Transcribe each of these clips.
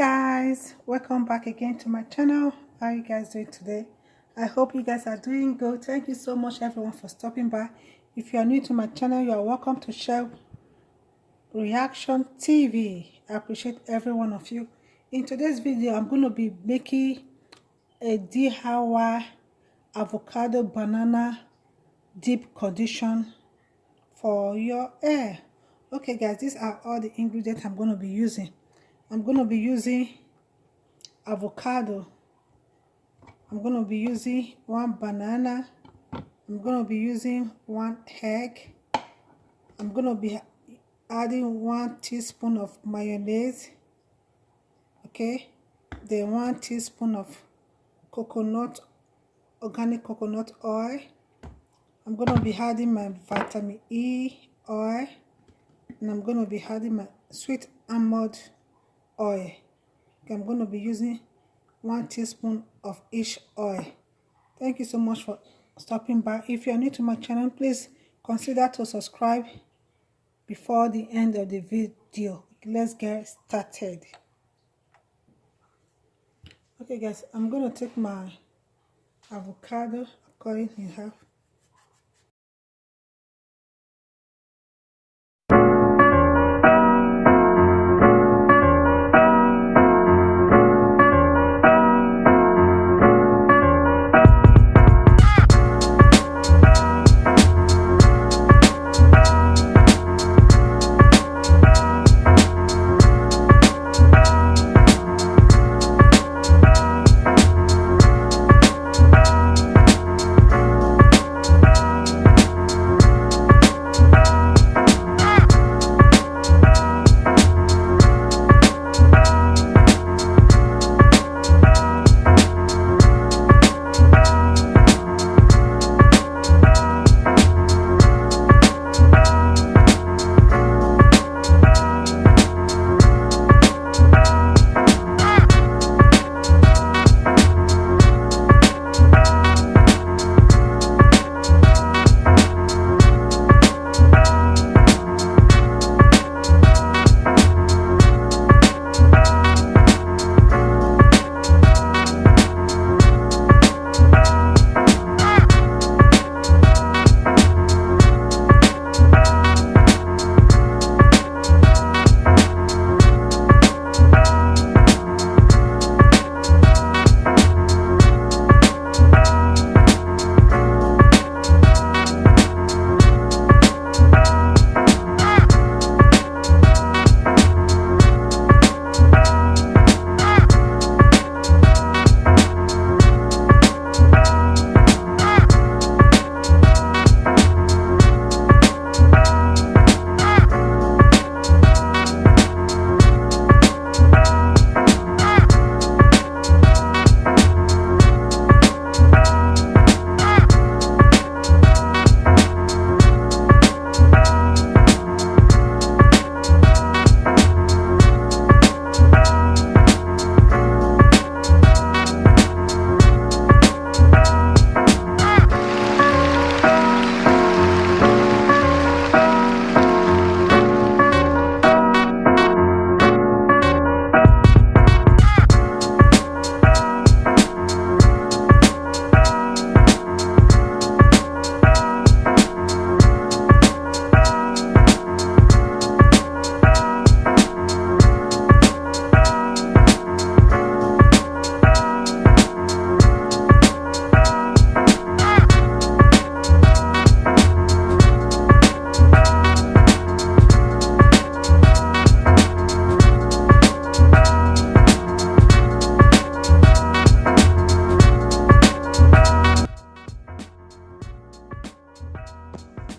Guys, welcome back again to my channel. How are you guys doing today? I hope you guys are doing good. Thank you so much everyone for stopping by. If you are new to my channel, you are welcome to Share Reaction TV. I appreciate every one of you. In today's video, I'm going to be making a DIY avocado banana deep condition for your hair. Okay guys, these are all the ingredients I'm going to be using. I'm going to be using avocado. I'm going to be using 1 banana. I'm going to be using 1 egg. I'm going to be adding 1 teaspoon of mayonnaise. Okay. Then 1 teaspoon of organic coconut oil. I'm going to be adding my vitamin E oil. And I'm going to be adding my sweet almond oil. Okay, I'm going to be using 1 teaspoon of each oil. Thank you so much for stopping by. If you are new to my channel, please consider to subscribe before the end of the video. Let's get started. Okay guys, I'm going to take my avocado, cut it in half.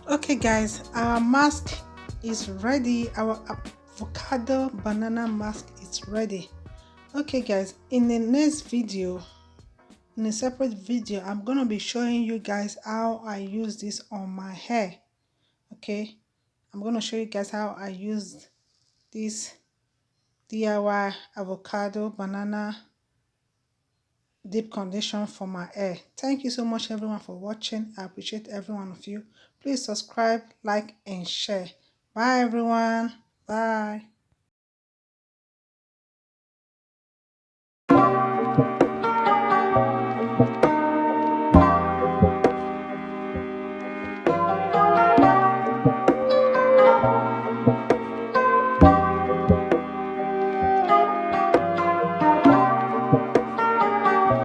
Okay guys, our mask is ready. Our avocado banana mask is ready. Okay guys, in the next video, in a separate video, I'm gonna be showing you guys how I use this on my hair. Okay, I'm gonna show you guys how I use this DIY avocado banana deep condition for my hair. Thank you so much everyone for watching. I appreciate every one of you. Please subscribe, like and share. Bye everyone. Bye.